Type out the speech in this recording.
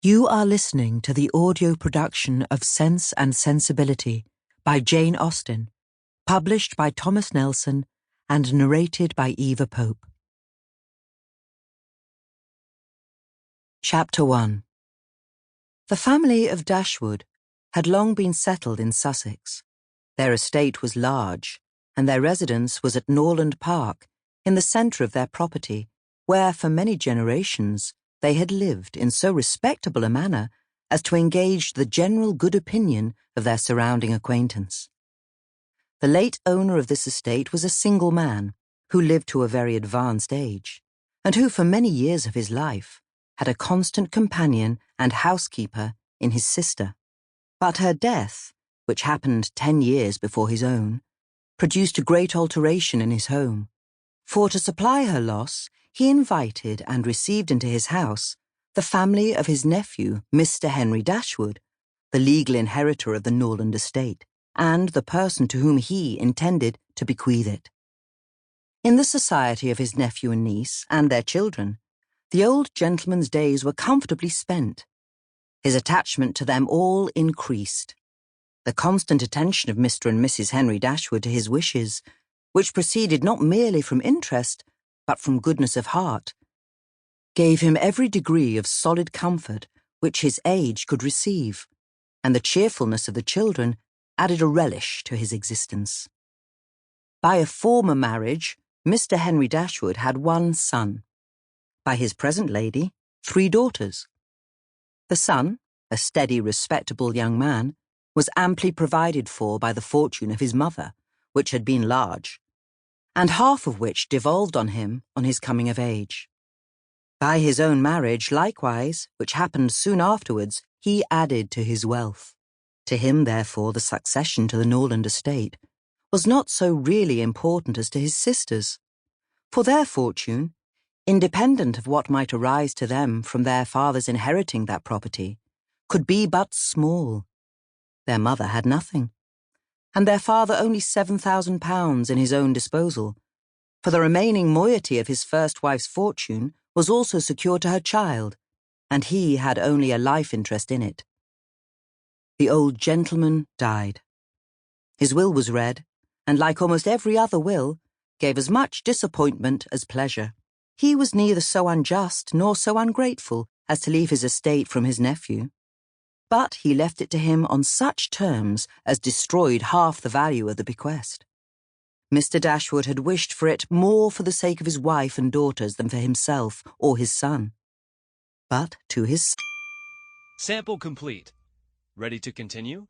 You are listening to the audio production of Sense and Sensibility by Jane Austen, published by Thomas Nelson and narrated by Eva Pope. Chapter 1. The family of Dashwood had long been settled in Sussex. Their estate was large, and their residence was at Norland Park, in the centre of their property, where for many generations they had lived in so respectable a manner as to engage the general good opinion of their surrounding acquaintance. The late owner of this estate was a single man, who lived to a very advanced age, and who for many years of his life had a constant companion and housekeeper in his sister. But her death, which happened 10 years before his own, produced a great alteration in his home, for to supply her loss he invited and received into his house the family of his nephew, Mr. Henry Dashwood, the legal inheritor of the Norland estate, and the person to whom he intended to bequeath it. In the society of his nephew and niece, and their children, the old gentleman's days were comfortably spent. His attachment to them all increased. The constant attention of Mr. and Mrs. Henry Dashwood to his wishes, which proceeded not merely from interest, but from goodness of heart, gave him every degree of solid comfort which his age could receive, and the cheerfulness of the children added a relish to his existence. By a former marriage, Mr. Henry Dashwood had one son. By his present lady, 3 daughters. The son, a steady, respectable young man, was amply provided for by the fortune of his mother, which had been large, and half of which devolved on him on his coming of age. By his own marriage, likewise, which happened soon afterwards, he added to his wealth. To him, therefore, the succession to the Norland estate was not so really important as to his sisters, for their fortune, independent of what might arise to them from their fathers inheriting that property, could be but small. Their mother had nothing, and their father only £7,000 in his own disposal, for the remaining moiety of his first wife's fortune was also secured to her child, and he had only a life interest in it. The old gentleman died. His will was read, and like almost every other will, gave as much disappointment as pleasure. He was neither so unjust nor so ungrateful as to leave his estate from his nephew, but he left it to him on such terms as destroyed half the value of the bequest. Mr. Dashwood had wished for it more for the sake of his wife and daughters than for himself or his son. But to his... Sample complete. Ready to continue?